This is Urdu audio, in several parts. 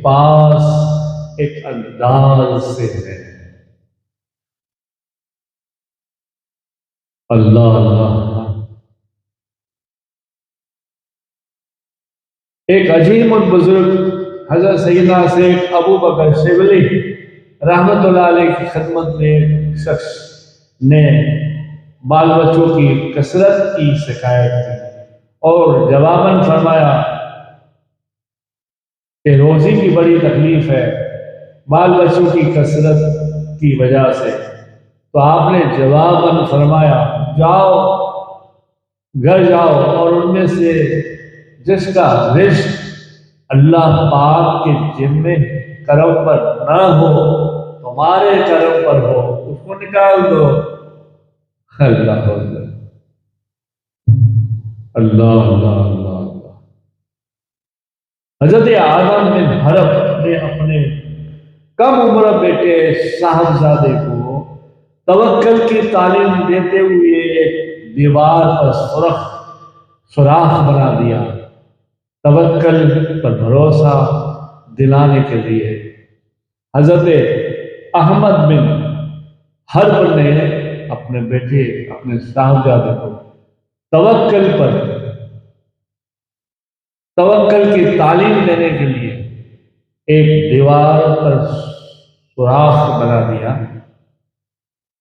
پاس ایک انداز سے ہے۔ اللہ اللہ، ایک عظیم البزرگ حضرت سیدنا سیٹ ابو بکر شبلی رحمت اللہ علیہ کی خدمت میں ایک شخص نے بال بچوں کی کثرت کی شکایت کی اور جواباً فرمایا کہ روزی کی بڑی تکلیف ہے بال بچوں کی کثرت کی وجہ سے۔ تو آپ نے جواباً فرمایا جاؤ گھر جاؤ اور ان میں سے جس کا رزق اللہ پاک کے ذمے کرم پر نہ ہو تمہارے کرم پر ہو اس کو نکال دو۔ اللہ اللہ اللہ اللہ اللہ۔ حضرت آدم بن حرب نے اپنے کم عمر بیٹے صاحبزادے کو توکل کی تعلیم دیتے ہوئے ایک دیوار پر سوراخ بنا دیا توکل پر بھروسہ دلانے کے لیے۔ حضرت احمد بن حرب نے اپنے بیٹے اپنے صاحبزادے کو توکل کی تعلیم دینے کے لیے ایک دیوار پر سوراخ بنا دیا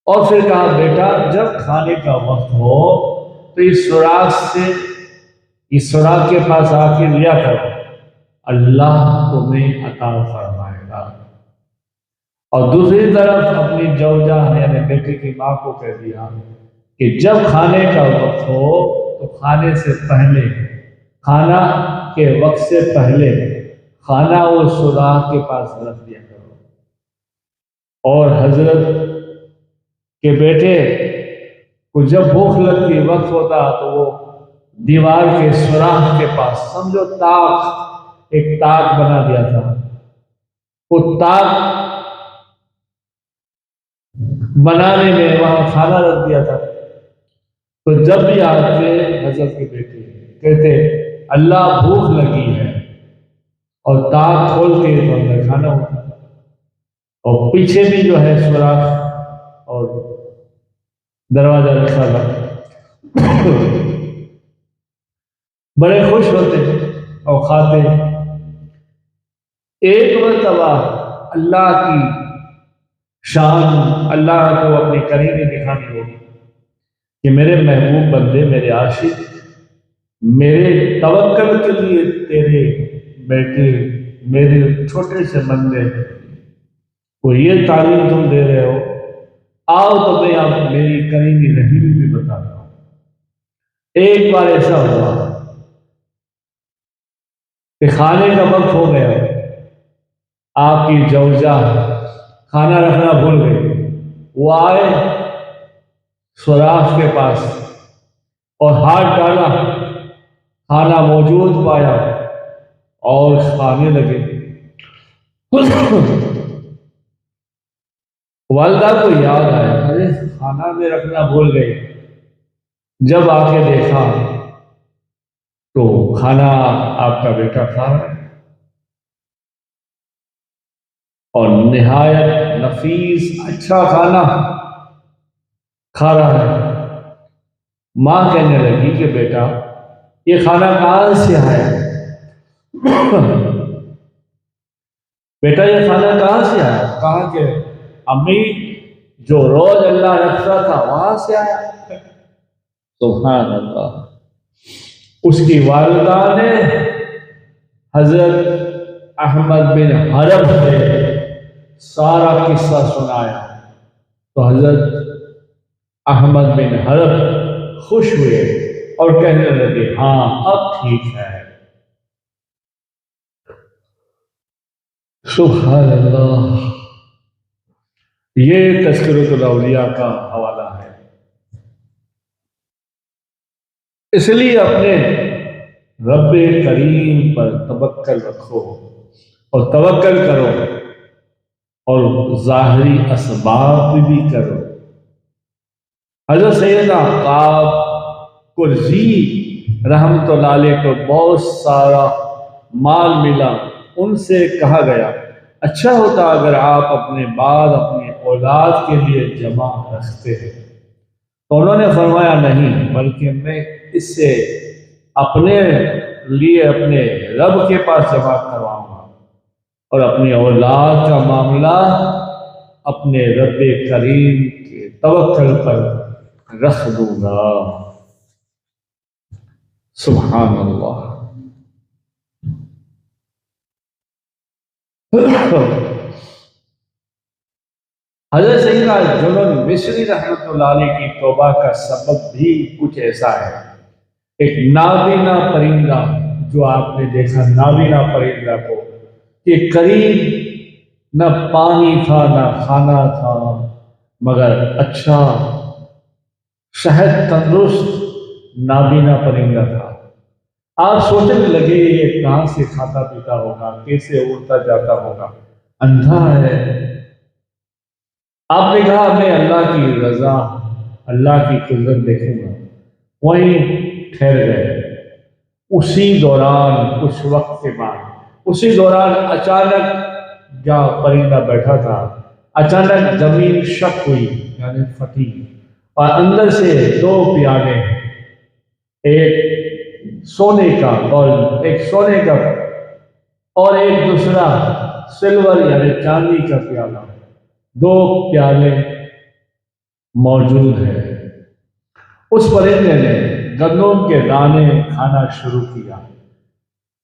اور پھر کہا بیٹا جب کھانے کا وقت ہو تو اس سوراخ کے پاس آ کے لیا کرو، اللہ تمہیں عطا فرمائے گا۔ اور دوسری طرف اپنی زوجہ یعنی بیٹے کی ماں کو کہہ دیا کہ جب کھانے کا وقت ہو تو کھانے سے پہلے کھانا کے وقت سے پہلے کھانا اس سوراخ کے پاس رکھ دیا کرو۔ اور حضرت کے بیٹے کو جب بھوک لگتی وقت ہوتا تو وہ دیوار کے سوراخ کے پاس سمجھو ایک تاک بنا دیا تھا، وہ تاک بنانے میں وہاں کھانا رکھ دیا تھا۔ تو جب بھی آتے حضرت کے بیٹے کہتے اللہ بھوک لگی ہے اور تاک کھول کے تو اندر کھانا ہوتا اور پیچھے بھی جو ہے سوراخ اور دروازہ رکھا تھا، بڑے خوش ہوتے اور کھاتے۔ ایک مرتبہ اللہ کی شان اللہ کو اپنی کریمی دکھانی ہوگی کہ میرے محبوب بندے میرے عاشق میرے توکل کے لیے تیرے بیٹے میرے چھوٹے سے بندے کو یہ تعلیم تم دے رہے ہو، آؤ تو میں آپ میری کریمی رحیم بھی بتاتا ہوں۔ ایک بار ایسا ہوا کہ کھانے کا وقت ہو گیا، آپ کی زوجہ کھانا رکھنا بھول گئی، وہ آئے سوراخ کے پاس اور ہاتھ ڈالا، کھانا موجود پایا اور کھانے لگے۔ والدہ کو یاد آیا ارے کھانا میں رکھنا بھول گئے، جب آ کے دیکھا تو کھانا آپ کا بیٹا کھا رہا ہے اور نہایت نفیس اچھا کھانا کھا رہا ہے۔ ماں کہنے لگی کہ بیٹا یہ کھانا کہاں سے آیا؟ بیٹا یہ کھانا کہاں سے آیا؟ کہا کہ امی جو روز اللہ رکھتا تھا وہاں سے آیا۔ سبحان اللہ۔ اس کی والدہ نے حضرت احمد بن حرب سے سارا قصہ سنایا تو حضرت احمد بن حرب خوش ہوئے اور کہنے لگے ہاں اب ٹھیک ہے۔ سبحان اللہ۔ یہ تذکرۃ الاولیاء کا حوالہ ہے۔ اس لیے اپنے رب کریم پر توکل رکھو اور توکل کرو اور ظاہری اسباب بھی کرو۔ حضرت سیدنا عقاب قرظی رحمت اللہ علیہ کو بہت سارا مال ملا ان سے کہا گیا اچھا ہوتا اگر آپ اپنے بعد اپنی اولاد کے لیے جمع رکھتے ہیں، تو انہوں نے فرمایا نہیں، بلکہ میں اس سے اپنے لیے اپنے رب کے پاس جمع کرواؤں گا اور اپنی اولاد کا معاملہ اپنے رب کریم کے توکل پر رکھ دوں گا۔ سبحان اللہ۔ حضرت سیدنا جنید مصری رحمۃ اللہ علیہ کی توبہ کا سبب بھی کچھ ایسا ہے۔ ایک نابینا پرندہ، جو آپ نے دیکھا نابینا پرندہ کو کہ قریب نہ پانی تھا نہ کھانا تھا، مگر اچھا صحت تندرست نابینا پرندہ تھا۔ آپ سوچنے لگے یہ کہاں سے کھاتا پیتا ہوگا، کیسے اڑتا جاتا ہوگا، اندھا ہے۔ آپ نے کہا میں اللہ کی رضا، اللہ کی قدرت دیکھوں گا، وہیں ٹھہر گئے۔ اسی دوران کچھ وقت کے بعد، اسی دوران اچانک جہاں پرندہ بیٹھا تھا، اچانک زمین شک ہوئی، یعنی پھٹی، اور اندر سے دو پیالے، ایک سونے کا اور ایک سونے کا اور ایک دوسرا سلور یعنی چاندی کا پیالہ، دو پیالے موجود ہیں۔ اس پرندے نے گندم کے دانے کھانا شروع کیا،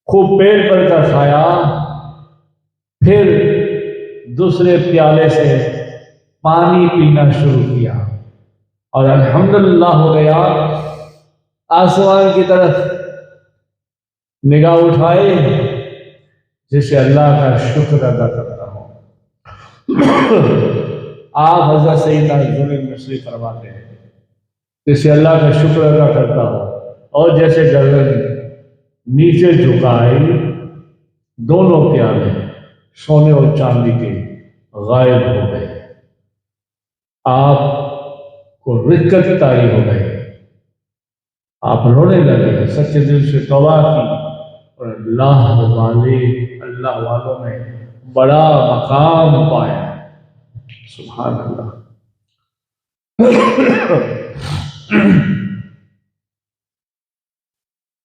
خوب پیٹ بھر کر کھایا، پھر دوسرے پیالے سے پانی پینا شروع کیا، اور الحمدللہ ہو گیا۔ آسمان کی طرف نگاہ اٹھائے، جسے اللہ کا شکر ادا کرتا ہوں۔ آپ حضرت سیدنا جنید مصری فرماتے ہیں جسے اللہ کا شکر ادا کرتا ہو اور جیسے گردن نیچے جھکائے، دونوں پیالے سونے اور چاندی کے غائب ہو گئے۔ آپ کو رکت طاری ہو گئی، آپ رونے لگے، سچے دل سے توبہ کی، اور اللہ والوں میں بڑا مقام پایا۔ سبحان اللہ۔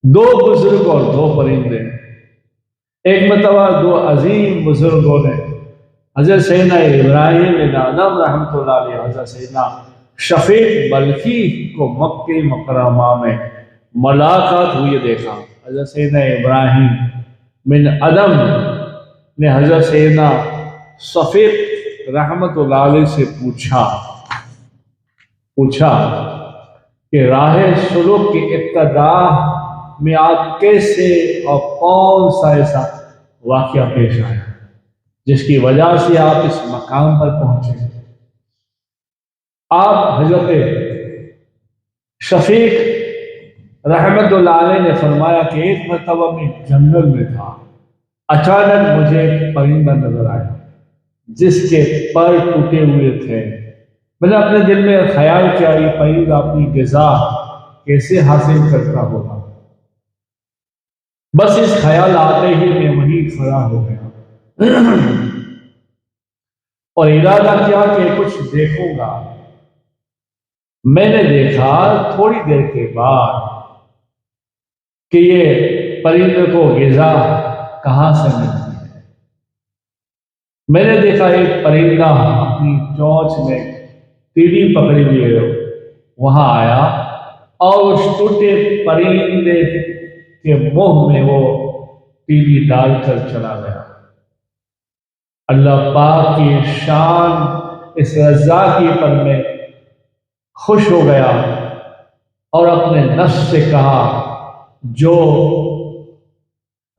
دو بزرگ اور دو پرندے، ایک مرتبہ دو عظیم بزرگوں نے حضرت سیدنا ابراہیم بن آدم رحمۃ اللہ علیہ، حضرت سیدنا شفیق بلخی کو مکہ مکرمہ میں ملاقات ہوئی دیکھا۔ حضرت سیدنا ابراہیم بن آدم نے حضرت سیدنا شفیق رحمۃ اللہ علیہ سے پوچھا کہ راہ سلوک کی ابتدا میں آپ کیسے اور کون سا ایسا واقعہ پیش آیا جس کی وجہ سے آپ اس مقام پر پہنچے۔ آپ حضرت شفیق رحمت اللہ علیہ نے فرمایا کہ ایک مرتبہ میں جنگل میں تھا، اچانک مجھے ایک پرندہ نظر آیا جس کے پر ٹوٹے ہوئے تھے۔ میں نے اپنے دل میں خیال کیا یہ پرندہ اپنی غذا کیسے حاصل کرتا ہوگا۔ بس اس خیال آتے ہی میں وہیں کھڑا ہو گیا اور ارادہ کیا کہ کچھ دیکھوں گا۔ میں نے دیکھا تھوڑی دیر کے بعد کہ یہ پرندے کو غذا کہاں سے ملتی ہے۔ میں نے دیکھا ایک پرندہ اپنی چونچ میں تیڑی پکڑے ہوئے وہاں آیا اور اس ٹوٹے پرندے کے منہ میں وہ تیڑی ڈال کر چلا گیا۔ اللہ پاک کی شان اس رضاکی پر میں خوش ہو گیا اور اپنے نفس سے کہا جو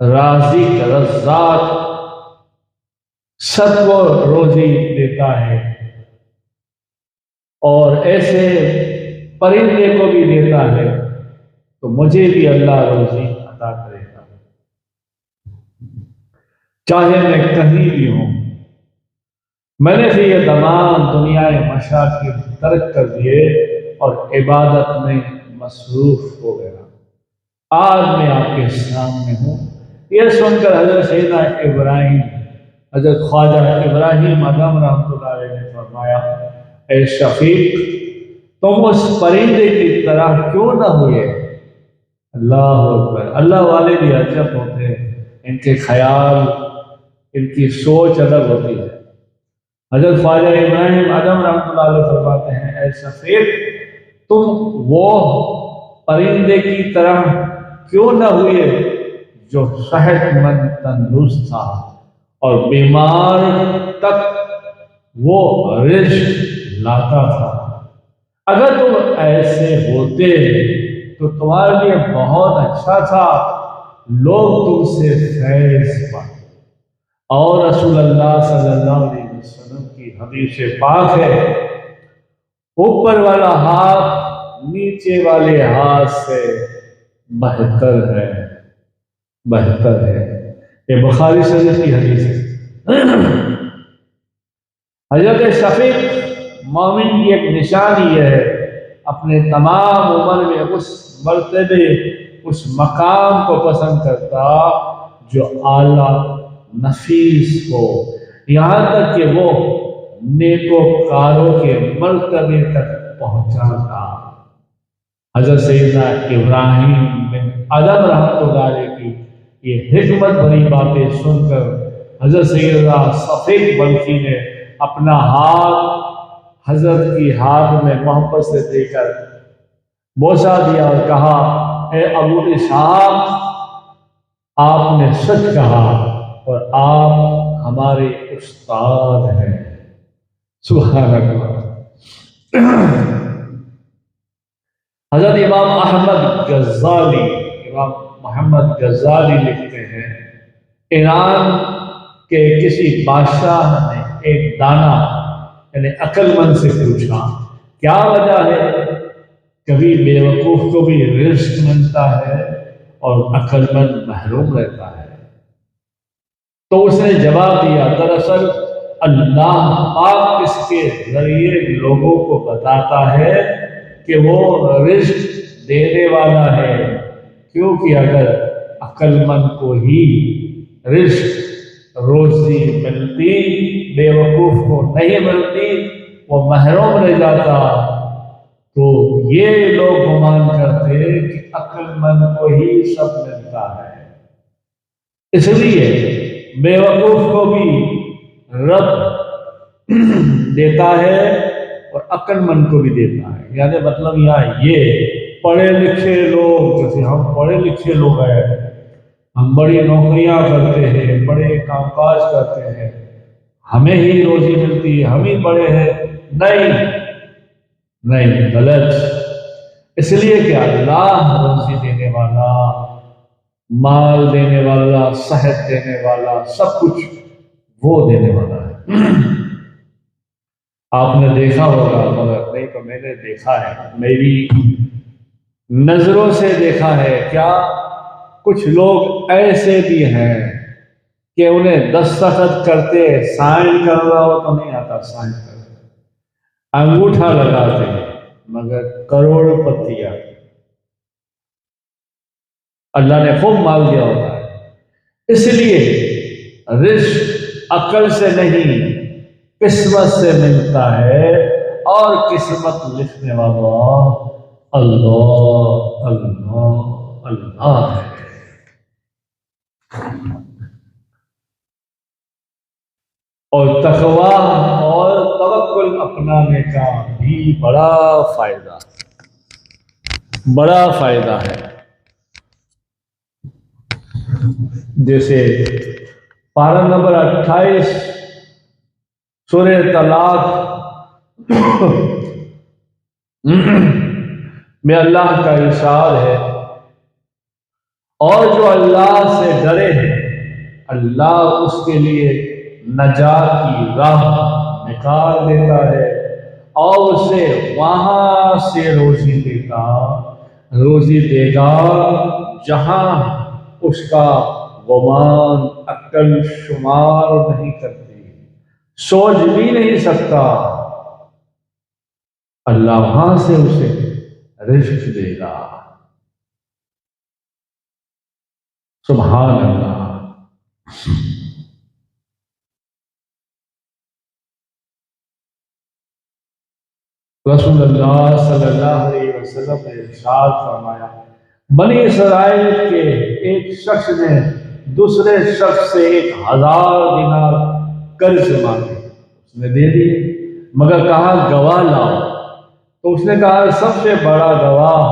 رازق رزاق سب کو روزی دیتا ہے اور ایسے پرندے کو بھی دیتا ہے تو مجھے بھی اللہ روزی عطا کرے گا، چاہے میں کہیں بھی ہوں۔ میں نے بھی یہ تمام دنیا مشاغل ترک کر دیے اور عبادت میں مصروف ہو گیا۔ آج میں آپ کے سامنے ہوں یہ سن کر حضرت سیدنا ابراہیم، حضرت خواجہ ابراہیم اعظم رحمۃ اللہ علیہ نے فرمایا، اے شفیق، تم اس پرندے کی طرح کیوں نہ ہوئے؟ اللہ اکبر! اللہ والے بھی عجب ہوتے ہیں، ان کے خیال، ان کی سوچ الگ ہوتی ہے۔ حضرت خواجہ ابراہیم اعظم رحمۃ اللہ علیہ فرماتے ہیں، اے شفیق، تم وہ پرندے کی طرح کیوں نہ ہوئے جو صحت مند تندرست تھا اور بیمار تک وہ رزق لاتا تھا۔ اگر تم ایسے ہوتے تو تمہارے لیے بہت اچھا تھا، لوگ تم سے فیض پاتے۔ اور رسول اللہ صلی اللہ علیہ وسلم کی حدیث پاک ہے، اوپر والا ہاتھ نیچے والے ہاتھ سے بہتر ہے، بہتر ہے۔ یہ بخاری شریف کی حدیث ہے۔ حضرت شفیق مومن کی ایک نشانی یہ ہے، اپنے تمام عمر میں اس مرتبے، اس مقام کو پسند کرتا جو اعلیٰ نفیس ہو، یہاں تک کہ وہ نیکوکاروں کے مرتبے تک پہنچاتا۔ حضرت سیدنا ابراہیم بن اعظم رحمۃ اللہ علیہ کی یہ حکمت بھری باتیں سن کر حضرت سیدنا شفیق بلخی نے اپنا ہاتھ حضرت کی ہاتھ میں محبت سے دے کر بوسہ دیا اور کہا، اے ابو اسحاق، آپ نے سچ کہا اور آپ ہمارے استاد ہیں۔ سبحان اللہ۔ حضرت امام احمد غزالی، امام محمد غزالی لکھتے ہیں، ایران کے کسی بادشاہ نے ایک دانا یعنی عقل مند سے پوچھا، کیا وجہ ہے کبھی بیوقوف کو بھی رزق ملتا ہے اور عقل مند محروم رہتا ہے؟ تو اس نے جواب دیا، دراصل اللہ پاک اس کے ذریعے لوگوں کو بتاتا ہے کہ وہ رزق دینے والا ہے، کیونکہ اگر عقل مند کو ہی رزق روزی ملتی، بیوقوف کو نہیں ملتی، وہ محروم رہ جاتا، تو یہ لوگ گمان کرتے کہ عقل مند کو ہی سب ملتا ہے۔ اس لیے بیوقوف کو بھی رب دیتا ہے اور عقل مند کو بھی دیتا ہے۔ یعنی مطلب یہاں یہ پڑھے لکھے لوگ، جیسے ہم پڑھے لکھے لوگ ہیں، ہم بڑی نوکریاں کرتے ہیں، بڑے کام کاج کرتے ہیں، ہمیں ہی روزی ملتی ہے، ہم ہی بڑے ہیں، نہیں، غلط۔ اس لیے کہ اللہ روزی دینے والا، مال دینے والا، صحت دینے والا، سب کچھ وہ دینے والا ہے۔ آپ نے دیکھا ہوگا، مگر نہیں تو میں نے دیکھا ہے، میری نظروں سے دیکھا ہے، کیا کچھ لوگ ایسے بھی ہیں کہ انہیں دستخط کرتے، سائن کر رہا ہو تو نہیں آتا سائن کرنا، انگوٹھا لگاتے ہیں مگر کروڑ پتیاں۔ اللہ نے خوب مال دیا ہوتا ہے۔ اس لیے رزق عقل سے نہیں، قسمت سے ملتا ہے، اور قسمت لکھنے والا اللہ اللہ اللہ ہے۔ اور تقویٰ اور توکل اپنانے کا بھی بڑا فائدہ ہے۔ جیسے پارہ نمبر 28 سورہ طلاق میں اللہ کا ارشاد ہے، اور جو اللہ سے ڈرے اللہ اس کے لیے نجات کی راہ نکال دیتا ہے اور اسے وہاں سے روزی دے گا جہاں اس کا گمان عقل شمار نہیں کرتی، سوچ بھی نہیں سکتا، اللہ وہاں سے اسے رزق دے گا۔ سبحان اللہ. رسول اللہ صلی اللہ علیہ وسلم نے ارشاد فرمایا، بنی اسرائیل کے ایک شخص نے دوسرے شخص سے 1000 دینار قرض مانگے، اس نے دے دیے، مگر کہا گواہ لاؤ. تو اس نے کہا سب سے بڑا گواہ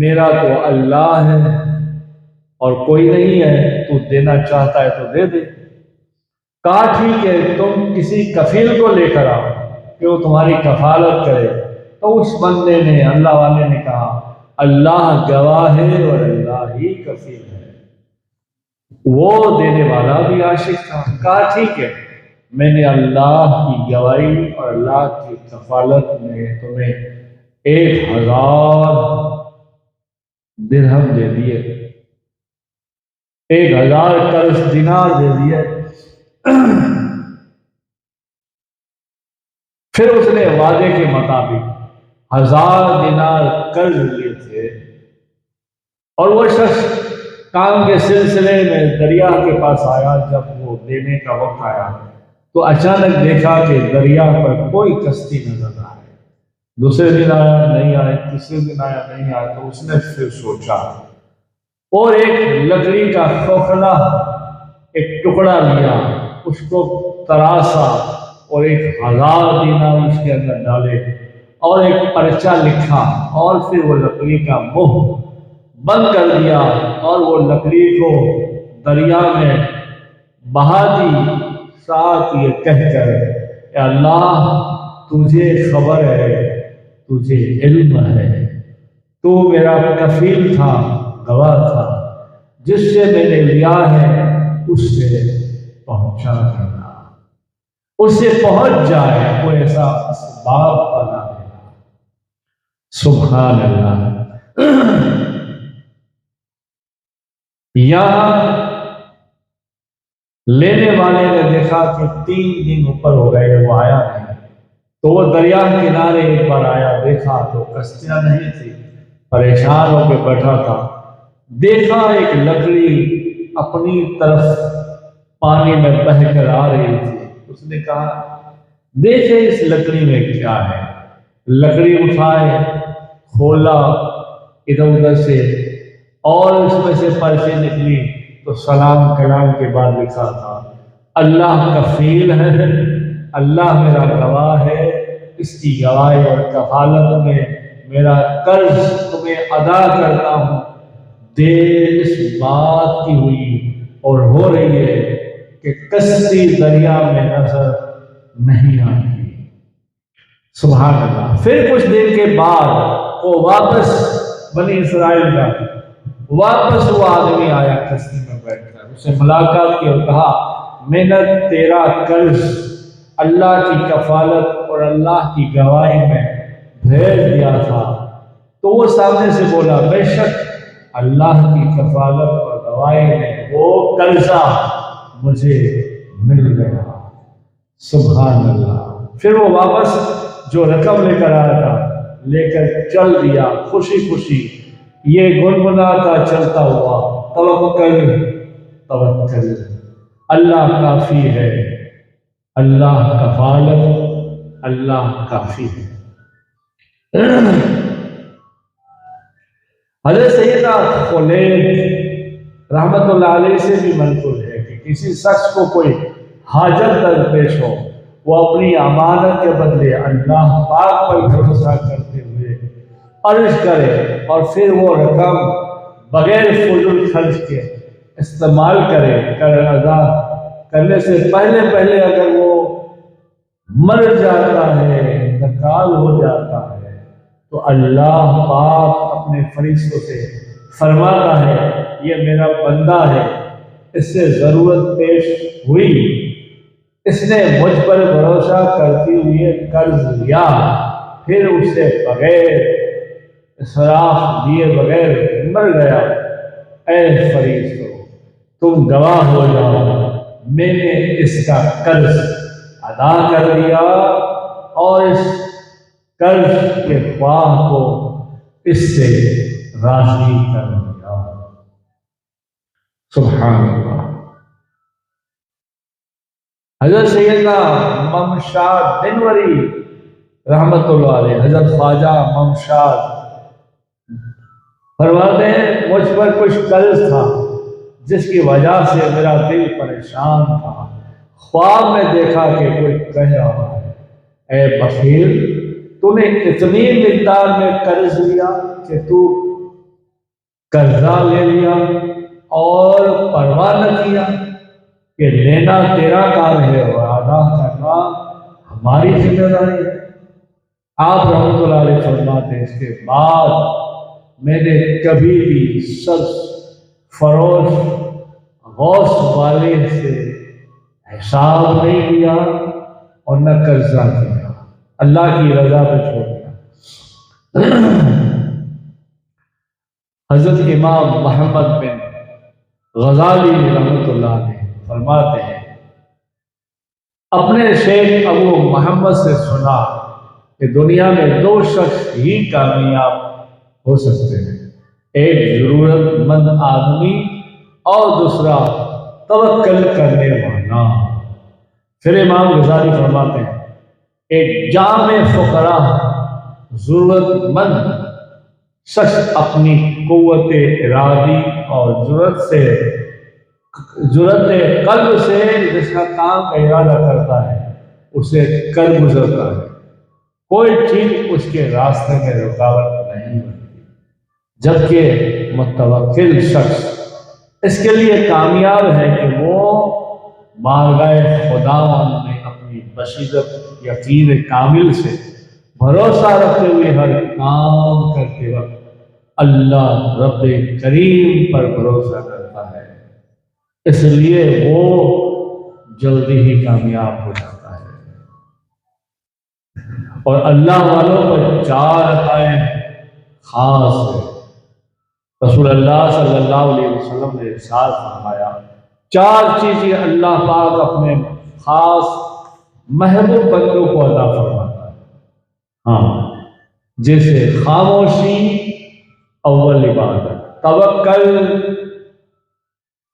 میرا تو اللہ ہے اور کوئی نہیں ہے، تو دینا چاہتا ہے تو دے دے. کہا ٹھیک ہے، تم کسی کفیل کو لے کر آؤ کہ وہ تمہاری کفالت کرے. تو اس بندے نے، اللہ والے نے کہا اللہ گواہ ہے اور اللہ ہی کفیل ہے. وہ دینے والا بھی عاشق تھا. کہا ٹھیک ہے، میں نے اللہ کی گواہی اور اللہ کی کفالت میں تمہیں 1000 درہم دے دیے، 1000 قرض دینار دے دیے. پھر اس نے وعدے کے مطابق 1000 دینار قرض لیے تھے، اور وہ شخص کام کے سلسلے میں دریا کے پاس آیا. جب وہ دینے کا وقت آیا تو اچانک دیکھا کہ دریا پر کوئی کشتی نظر نہ آئے. دوسرے دن آیا نہیں آئے، تیسرے دن آیا نہیں آئے. تو اس نے پھر سوچا اور ایک لکڑی کا کھوکھلا ایک ٹکڑا لیا، اس کو تراشا اور 1000 دینار اس کے اندر ڈالے اور ایک پرچہ لکھا، اور پھر وہ لکڑی کا منہ بند کر دیا اور وہ لکڑی کو دریا میں بہا دی، ساتھ یہ کہہ کر اے اللہ تجھے خبر ہے، تجھے علم ہے، تو میرا کفیل تھا، گواہ تھا، جس سے میں نے لیا ہے اس سے پہنچا کرنا، اس سے پہنچ جائے وہ ایسا اسباب بنا دینا. سبحان اللہ. یہاں لینے والے نے دیکھا کہ 3 دن اوپر ہو گئے وہ آیا نہیں. تو وہ دریا کنارے ایک بار آیا، دیکھا تو کشتیاں نہیں تھی، پریشان ہو کے بیٹھا تھا. دیکھا ایک لکڑی اپنی طرف پانی میں بہہ کر آ رہی تھی. اس نے کہا دیکھے اس لکڑی میں کیا ہے. لکڑی اٹھائے، کھولا ادھر ادھر سے، اور اس میں سے پرچے نکلی. تو سلام کلام کے بعد لکھا تھا اللہ کفیل ہے، اللہ میرا گواہ ہے، اس کی گواہی اور کفالت میں میرا قرض تمہیں ادا کرتا ہوں. دیر اس بات کی ہوئی اور ہو رہی ہے کہ کشتی دریا میں نظر نہیں آتی. سبحان اللہ. پھر کچھ دن کے بعد وہ واپس بنی اسرائیل کا واپس وہ آدمی آیا کشتی میں بیٹھ کر، اسے ملاقات کی اور کہا میں نے تیرا قرض اللہ کی کفالت اور اللہ کی گواہی میں بھیج دیا تھا. تو وہ سامنے سے بولا بے شک اللہ کی کفالت اور گواہی میں وہ قرضہ مجھے مل گیا. سبحان اللہ. پھر وہ واپس جو رقم لے کر آیا تھا لے کر چل دیا خوشی خوشی. یہ گنگناتا چلتا ہوا توکل توکل، اللہ کافی ہے، اللہ کفالت، اللہ کافی ہے. حضرت سیدنا خلید رحمت اللہ علیہ سے بھی منقول ہے کہ کسی شخص کو کوئی حاجت درپیش ہو، وہ اپنی امانت کے بدلے اللہ پاک پر بھروسہ کرتے ہوئے عرض کرے اور پھر وہ رقم بغیر فضول خرچ کے استعمال کرے. قرض ادا کرنے سے پہلے اگر وہ مر جاتا ہے، انتقال ہو جاتا ہے، تو اللہ پاک اپنے فرشتوں سے فرماتا ہے یہ میرا بندہ ہے، اس سے ضرورت پیش ہوئی، اس نے مجھ پر بھروسہ کرتے ہوئے قرض لیا، پھر اسے بغیر اسراف دیے بغیر مر گیا. اے فرشتوں تم گواہ ہو جاؤ، میں نے اس کا قرض ادا کر دیا اور اس قرض کے خواہ کو اس سے راضی کر دیا. سبحان اللہ۔ حضرت سیدنا ممشاد دنوری رحمت اللہ علیہ، حضرت خواجہ ممشاد فرماتے ہیں مجھ پر کچھ قرض تھا جس کی وجہ سے میرا دل پریشان تھا۔ خواب میں دیکھا کہ کوئی کہہ رہا ہے اے بخیل، تو نے اتنی مقدار میں قرض لیا کہ تو قرضہ لے لیا اور پرواہ نہ کیا کہ لینا تیرا کام ہے اور ادا کرنا ہماری ذمہ داری ہے۔ آپ رحمۃ اللہ علیہ فرماتے ہیں اس کے بعد میں نے کبھی بھی سبز فروش غوث والے سے حساب نہیں لیا اور نہ قرضہ کیا، اللہ کی رضا پہ چھوڑ دیا۔ حضرت امام محمد بن غزالی رحمۃ اللہ علیہ فرماتے ہیں اپنے شیخ ابو محمد سے سنا کہ دنیا میں دو شخص ہی کامیاب ہو سکتے ہیں، ایک ضرورت مند آدمی اور دوسرا توکل کرنے والا۔ پھر امام غزالی فرماتے ہیں ایک جامع فقراء ضرورت مند شخص اپنی قوت ارادی اور جرأت قلب سے جس کا کام کا ارادہ کرتا ہے اسے کر گزرتا ہے، کوئی چیز اس کے راستے میں رکاوٹ نہیں بنتی، جبکہ متوکل شخص اس کے لیے کامیاب ہے کہ وہ بارگاہ خداوند میں اپنی بصیرت یقین کامل سے بھروسہ رکھتے ہوئے ہر کام کرتے وقت اللہ رب کریم پر بھروسہ کرتا ہے، اس لیے وہ جلدی ہی کامیاب ہو جاتا ہے۔ اور اللہ والوں پر چار عطائیں خاص ہے۔ رسول اللہ صلی اللہ علیہ وسلم نے ارشاد فرمایا چار چیزیں اللہ پاک اپنے خاص محبوب بندوں کو عطا فرماتا ہے، ہاں، جیسے خاموشی اول عبادت، توکل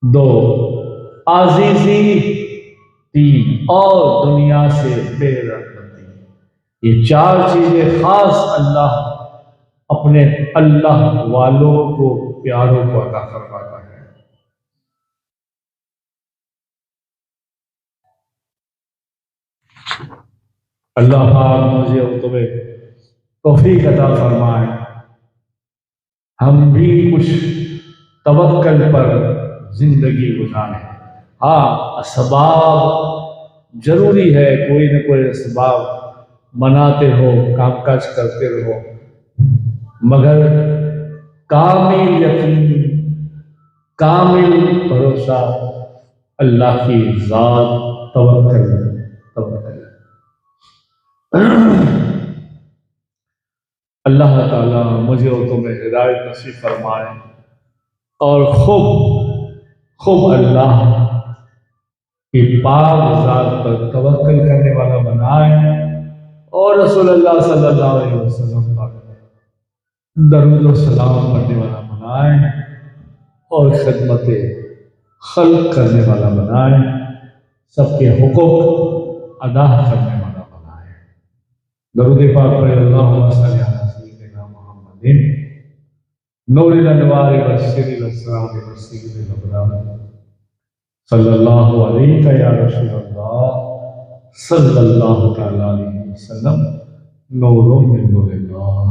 دو، عاجزی تین، اور دنیا سے بے رغبتی۔ یہ چار چیزیں خاص اللہ اپنے اللہ والوں کو پیاروں کو عطا فرماتا ہے۔ اللہ پاک مجھے اور تمہیں توفیق عطا فرمائے، ہم بھی کچھ توکل پر زندگی گزاریں۔ ہاں، اسباب ضروری ہے، کوئی نہ کوئی اسباب مناتے ہو، کام کاج کرتے رہو، مگر کامل یقین، کامل بھروسہ اللہ کی ذات، توکل۔ اللہ تعالیٰ مجھے اور تمہیں ہدایت نصیب فرمائے اور خوب اللہ کی پاک ذات پر توکل کرنے والا بنائے اور رسول اللہ صلی اللہ علیہ وسلم پر درود و سلام کرنے والا بنائے اور خدمت خلق کرنے والا بنائے، سب کے حقوق ادا کرنے والا بنائے۔ درود پاک پر اللہم صلی علی سیدنا محمد نور الانوار والسر الاسرار والسیر الابرار صلی اللہ علیہ یا رسول اللہ صلی اللہ تعالی علیہ وسلم، نور من نور اللہ۔